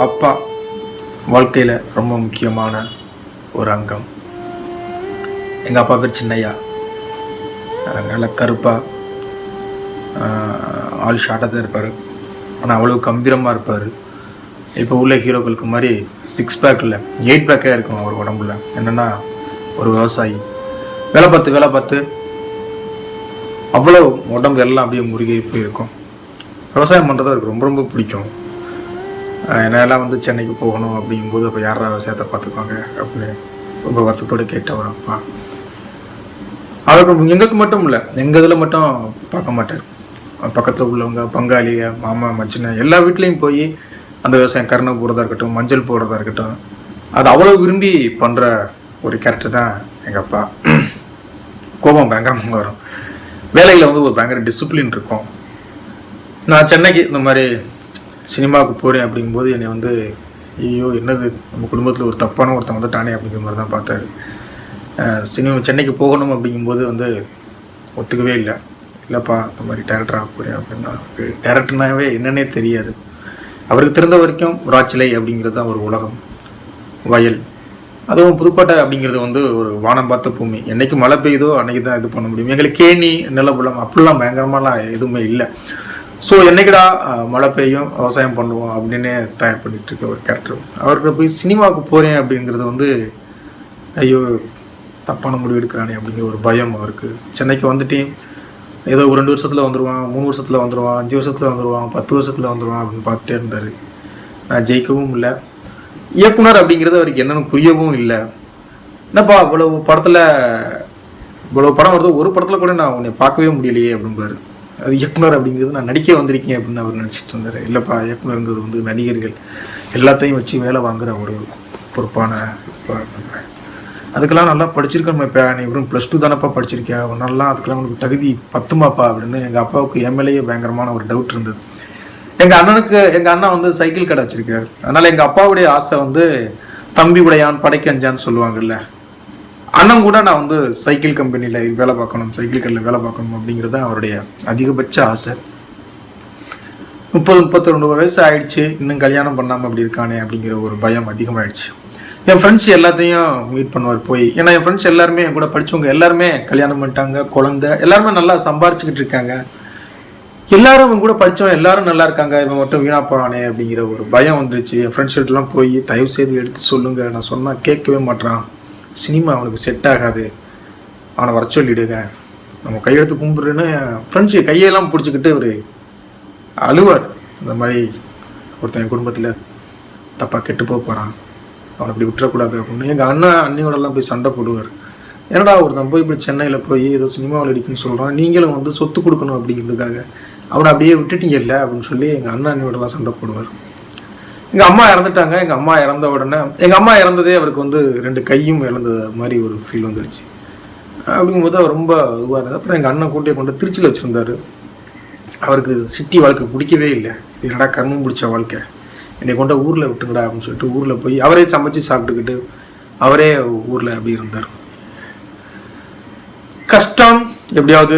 அப்பா வாழ்க்கையில் ரொம்ப முக்கியமான ஒரு அங்கம். எங்கள் அப்பா பேர் சின்னையா. நல்ல கருப்பாக ஆள் ஷார்ட்டாக தான் இருப்பார். ஆனால் அவ்வளோ கம்பீரமாக இருப்பார். இப்போ உள்ள ஹீரோக்களுக்கு மாதிரி 6 பேக் இல்லை, 8 பேக்கே இருக்கும் அவர் உடம்புல. என்னென்னா ஒரு விவசாயி வேலை பார்த்து அவ்வளோ உடம்பு எல்லாம் அப்படியே முருகி போயிருக்கும். விவசாயம் பண்ணுறது அவருக்கு ரொம்ப ரொம்ப பிடிக்கும். என்னெல்லாம் சென்னைக்கு போகணும் அப்படிங்கும்போது அப்போ யாரா விவசாயத்தை பார்த்துக்குவாங்க அப்படின்னு ரொம்ப வருத்தத்தோடு கேட்டவர் அப்பா. அவருக்கு எங்களுக்கு மட்டும் இல்லை, எங்கள் இதில் மட்டும் பார்க்க மாட்டார். பக்கத்தில் உள்ளவங்க, பங்காளிக, மாமா, மச்சினை எல்லா வீட்லேயும் போய் அந்த விவசாயம் கருணை போடுறதா இருக்கட்டும், மஞ்சள் போடுறதா இருக்கட்டும், அது அவ்வளோ விரும்பி பண்ணுற ஒரு கேரக்டர் தான் எங்கள் அப்பா. கோபம் பயங்கரமாக வரும். வேலையில் ஒரு பயங்கர டிசிப்ளின் இருக்கும். நான் சென்னைக்கு இந்த மாதிரி சினிமாவுக்கு போகிறேன் அப்படிங்கும்போது என்னை ஐயோ என்னது நம்ம குடும்பத்தில் ஒரு தப்பான ஒருத்தன் வந்துட்டானே அப்படிங்கிற மாதிரி தான் பார்த்தாரு. சென்னைக்கு போகணும் அப்படிங்கும்போது ஒத்துக்கவே இல்லை. இல்லைப்பா இந்த மாதிரி டேரக்டராக போகிறேன் அப்படின்னா, டேரக்டர்னாவே என்னன்னே தெரியாது. அவருக்கு தெரிந்த வரைக்கும் ராச்சிலை அப்படிங்கிறது தான் ஒரு உலகம், வயல். அதுவும் புதுக்கோட்டை அப்படிங்கிறது ஒரு வானம் பார்த்த பூமி. என்னைக்கு மழை பெய்யுதோ அன்னைக்கு தான் இது பண்ண முடியும். எங்களுக்கு கேணி, நிலப்புலம் அப்படிலாம் பயங்கரமாலாம் எதுவுமே இல்லை. ஸோ என்னைக்குடா மழை பெய்யும் விவசாயம் பண்ணுவோம் அப்படின்னு தயார் பண்ணிட்டு இருக்க ஒரு கேரக்டர். அவர்கிட்ட போய் சினிமாவுக்கு போகிறேன் அப்படிங்கிறது ஐயோ தப்பான முடிவு எடுக்கிறானே அப்படிங்கிற ஒரு பயம் அவருக்கு. சென்னைக்கு வந்துட்டேன், ஏதோ ஒரு 2 வருஷத்தில் வந்துடுவான், 3 வருஷத்தில் வந்துடுவான், 5 வருஷத்தில் வந்துடுவான், 10 வருஷத்தில் வந்துடுவான் அப்படின்னு பார்த்துட்டே இருந்தார். நான் ஜெயிக்கவும் இல்லை. இயக்குனர் அப்படிங்கிறது அவருக்கு என்னென்னு புரியவும் இல்லை. என்னப்பா இவ்வளவு படத்தில் இவ்வளோ படம் வருது, ஒரு படத்தில் கூட நான் உன்னை பார்க்கவே முடியலையே அப்படின்பாரு. அது இயக்குனர் அப்படிங்கிறது நான் நடிக்க வந்திருக்கேன் அப்படின்னு அவர் நினச்சிட்டு இருந்தார். இல்லைப்பா, இயக்குனருங்கிறது நடிகர்கள் எல்லாத்தையும் வச்சு வேலை வாங்குகிற ஒரு பொறுப்பான. அதுக்கெல்லாம் நல்லா படிச்சிருக்கணும். இப்போ நீ வெறும் +2 தானப்பா படிச்சிருக்கியா, நல்லா அதுக்கெல்லாம் உனக்கு தகுதி பத்துமாப்பா அப்படின்னு எங்கள் அப்பாவுக்கு எம்எல்ஏ பயங்கரமான ஒரு டவுட் இருந்தது. எங்கள் அண்ணா சைக்கிள் கடை வச்சிருக்காரு. அதனால் எங்கள் அப்பாவுடைய ஆசை தம்பி உடையான் படைக்கஞ்சான்னு சொல்லுவாங்கல்ல, அண்ணன் கூட நான் சைக்கிள் கம்பெனியில் வேலை பார்க்கணும், சைக்கிள் கடையில் வேலை பார்க்கணும் அப்படிங்கிறது தான் அவருடைய அதிகபட்ச ஆசை. 30-32 வயசு ஆயிடுச்சு, இன்னும் கல்யாணம் பண்ணாமல் அப்படி இருக்கானே அப்படிங்கிற ஒரு பயம் அதிகமாகிடுச்சு. என் ஃப்ரெண்ட்ஸ் எல்லாத்தையும் மீட் பண்ணுவார் போய். ஏன்னா என் ஃப்ரெண்ட்ஸ் எல்லாருமே என் கூட படித்தவங்க எல்லாருமே கல்யாணம் பண்ணிட்டாங்க, குழந்தை, எல்லாருமே நல்லா சம்பாரிச்சுக்கிட்டு இருக்காங்க. எல்லாரும் இவங்க கூட படித்தவங்க எல்லாரும் நல்லா இருக்காங்க, இவன் மட்டும் வீணா போகிறானே அப்படிங்கிற ஒரு பயம் வந்துருச்சு. என் ஃப்ரெண்ட்ஸ்கிட்டலாம் போய் தயவு செய்து எடுத்து சொல்லுங்கள், நான் சொன்னால் கேட்கவே மாட்டான், சினிமா அவனுக்கு செட் ஆகாது, அவனை வர சொல்லிவிடுங்க, நம்ம கையெழுத்து கும்பிட்றேன்னு ஃப்ரெண்ட்ஸு கையெல்லாம் பிடிச்சிக்கிட்டு ஒரு அழுவார். இந்த மாதிரி ஒருத்தன் என் குடும்பத்தில் தப்பாக கெட்டு போகிறான், அவனை இப்படி விட்டுறக்கூடாது அப்படின்னு. எங்கள் அண்ணியோடலாம் போய் சண்டை போடுவார். என்னடா ஒருத்தன் போய் இப்படி சென்னையில் போய் ஏதோ சினிமாவில் அடிக்குன்னு சொல்கிறான், நீங்களும் சொத்து கொடுக்கணும் அப்படிங்கிறதுக்காக அவனை அப்படியே விட்டுட்டீங்க இல்லை அப்படின்னு சொல்லி எங்கள் அண்ணியோடலாம் சண்டை போடுவார். எங்கள் அம்மா இறந்துட்டாங்க. எங்கள் அம்மா இறந்த உடனே எங்கள் அம்மா இறந்ததே அவருக்கு 2 கையும் இழந்த மாதிரி ஒரு ஃபீல் வந்துடுச்சு. அப்படிங்கும்போது அவர் ரொம்ப இதுவாக இருந்தது. அப்புறம் எங்கள் அண்ணன் கூட்டியை கொண்டு திருச்சியில் வச்சுருந்தார். அவருக்கு சிட்டி வாழ்க்கை பிடிக்கவே இல்லை. என்னடா கர்மம் பிடிச்ச வாழ்க்கை, என்னை கொண்டு ஊரில் விட்டுங்கடா அப்படின்னு சொல்லிட்டு ஊரில் போய் அவரே சமைச்சு சாப்பிட்டுக்கிட்டு அவரே ஊரில் அப்படி இருந்தார். கஷ்டம் எப்படியாவது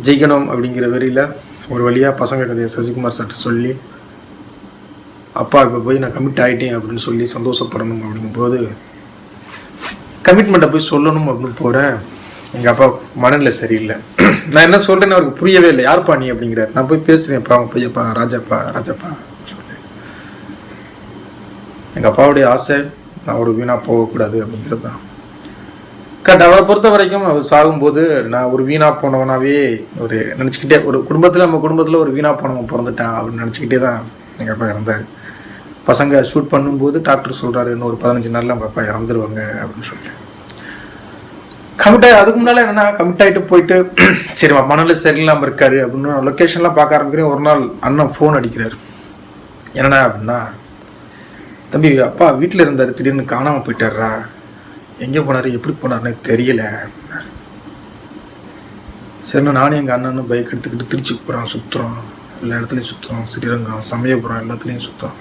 ஜெயிக்கணும் அப்படிங்கிற வெறியில் ஒரு வழியாக பசங்க கதையை சசிகுமார் சார்ட்ட சொல்லி, அப்பா இப்போ போய் நான் கமிட் ஆகிட்டேன் அப்படின்னு சொல்லி சந்தோஷப்படணும் அப்படிங்கும்போது கமிட்மெண்ட்டை போய் சொல்லணும் அப்படின்னு போகிறேன். எங்கள் அப்பா மனநிலை சரியில்லை. நான் என்ன சொல்கிறேன்னு அவருக்கு புரியவே இல்லை. யார்ப்பா நீ அப்படிங்கிறார். நான் போய் பேசுகிறேன்ப்பா, அவங்க போய்ப்பா ராஜாப்பா சொல்லி. எங்கள் அப்பாவுடைய ஆசை நான் ஒரு வீணாக போகக்கூடாது அப்படிங்கிறது தான். அவரை பொறுத்த வரைக்கும் அவர் சாகும்போது நான் ஒரு வீணாக போனவனாவே ஒரு நினச்சிக்கிட்டே, ஒரு குடும்பத்தில் நம்ம குடும்பத்தில் ஒரு வீணாக போனவன் பிறந்துட்டான் அப்படின்னு நினச்சிக்கிட்டே தான் எங்கள் அப்பா இறந்தார். பசங்க ஷூட் பண்ணும்போது டாக்டர் சொல்கிறாரு இன்னும் ஒரு 15 நாளில் அவங்க அப்பா இறந்துருவாங்க அப்படின்னு சொல்லிட்டு அதுக்கு முன்னால் என்னென்னா கமிட் ஆகிட்டு போயிட்டு சரி மனநிலை சரியில்லாமல் இருக்காரு அப்படின்னு லொக்கேஷன்லாம் பார்க்க ஆரம்பிக்கிறேன். ஒரு நாள் அண்ணன் ஃபோன் அடிக்கிறார். என்னடா அப்படின்னா, தம்பி அப்பா வீட்டில் இருந்தார், திடீர்னு காணாமல் போயிட்டாரா, எங்கே போனார், எப்படி போனார்னு தெரியல. சரிண்ணா நானும் எங்கள் அண்ணனும் பைக் எடுத்துக்கிட்டு திருச்சிக்கு போகிறோம், சுற்றுறோம், எல்லா இடத்துலையும் சுற்றுறோம், ஸ்ரீரங்கம், சமயபுரம் எல்லாத்துலேயும் சுற்றுறோம்.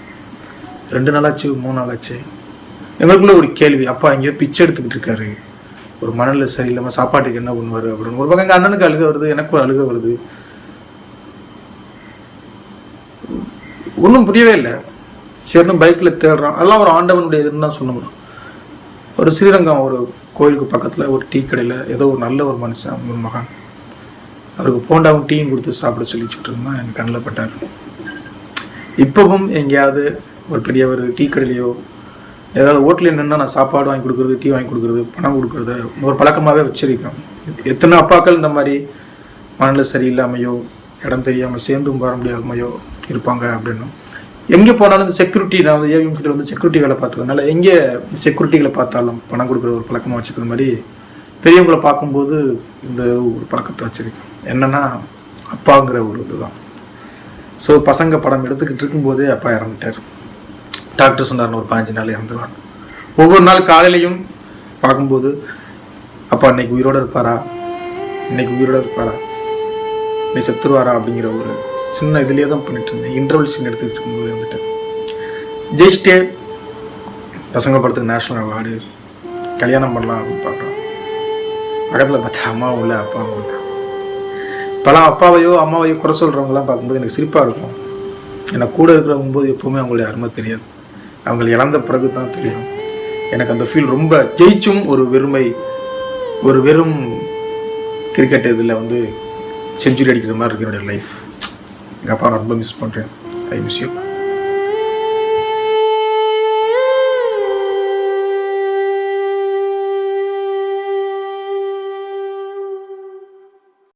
2 நாளாச்சு 3 நாளாச்சு. எங்களுக்குள்ள ஒரு கேள்வி, அப்பா எங்கேயோ பிச்சை எடுத்துக்கிட்டு இருக்காரு, ஒரு மணல்ல சரியில்லாமல் சாப்பாட்டுக்கு என்ன பண்ணுவார் அப்படின்னு. ஒரு பக்கம் எங்கள் அண்ணனுக்கு அழுக வருது, எனக்கும் அழுக வருது. ஒன்றும் புரியவே இல்லை. சரின்னு பைக்கில் தேடுறான். அதெல்லாம் ஒரு ஆண்டவனுடைய இதுன்னு தான் சொல்ல முடியும். ஒரு ஸ்ரீரங்கம் ஒரு கோயிலுக்கு பக்கத்தில் ஒரு டீ கடையில் ஏதோ ஒரு நல்ல ஒரு மனுஷன், ஒரு மகான், அவருக்கு போண்டாவும் டீயும் கொடுத்து சாப்பிட சொல்லி வச்சுட்டு இருந்தால் எங்கள் கண்ணில் பட்டார். இப்போவும் எங்கேயாவது ஒரு பெரிய ஒரு டீ கடையிலையோ ஏதாவது ஹோட்டலில் நின்னா நான் சாப்பாடு வாங்கி கொடுக்குறது, டீ வாங்கி கொடுக்குறது, பணம் கொடுக்குறது ஒரு பழக்கமாகவே வச்சிருக்கேன். எத்தனை அப்பாக்கள் இந்த மாதிரி மனநிலை சரியில்லாமையோ இடம் தெரியாமல் சேர்ந்தும் வர முடியாமையோ இருப்பாங்க. அப்படின்னு எங்கே போனாலும் இந்த செக்யூரிட்டி, நான் வந்து ஏவிஎம் கிட்ட வந்து செக்யூரிட்டி வேலை பார்த்ததுனால எங்கே செக்யூரிட்டிகளை பார்த்தாலும் பணம் கொடுக்குற ஒரு பழக்கமாக வச்சுருக்க மாதிரி பெரியவங்களை பார்க்கும்போது இந்த ஒரு பழக்கத்தை வச்சுருக்கேன். என்னென்னா அப்பாங்கிற ஒரு இதுதான். ஸோ பசங்க படம் எடுத்துக்கிட்டு இருக்கும்போதே அப்பா இறந்துட்டார். டாக்டர் சொன்னார்னு ஒரு 15 நாள் இறந்துருவார். ஒவ்வொரு நாள் காலையிலையும் பார்க்கும்போது அப்பா இன்னைக்கு உயிரோடு இருப்பாரா, இன்னைக்கு உயிரோடு இருப்பாரா, இன்னைக்கு செத்துருவாரா அப்படிங்கிற ஒரு சின்ன இதுலேயே தான் பண்ணிட்டு இருந்தேன். இன்டர்வல் சீன் எடுத்துக்கிட்டு இருக்கும்போது இருந்துட்டேன். ஜெயிச்சிட்டே பசங்க படத்துக்கு நேஷ்னல் அவார்டு, கல்யாணம் பண்ணலாம் அப்படின்னு பார்க்குறோம். பக்கத்தில் பார்த்தா அம்மாவும் இல்லை அப்பாவும் இல்லை. இப்போலாம் அப்பாவையோ அம்மாவையோ குறை சொல்கிறவங்களாம் பார்க்கும்போது எனக்கு சிரிப்பாக இருக்கும். எனக்கு கூட இருக்கிறவங்க போது எப்போவுமே அவங்களுடைய அருமை தெரியாது. அவங்களை இழந்த பிறகு தான் தெரியும். எனக்கு அந்த ஃபீல் ரொம்ப ஜெயிச்சும் ஒரு வெறுமை, ஒரு வெறும் கிரிக்கெட் இதில் வந்து செஞ்சுரி அடிக்கிற மாதிரி இருக்கு என்னுடைய லைஃப். எங்கள் அப்பா ரொம்ப மிஸ் பண்ணுறேன். I miss you.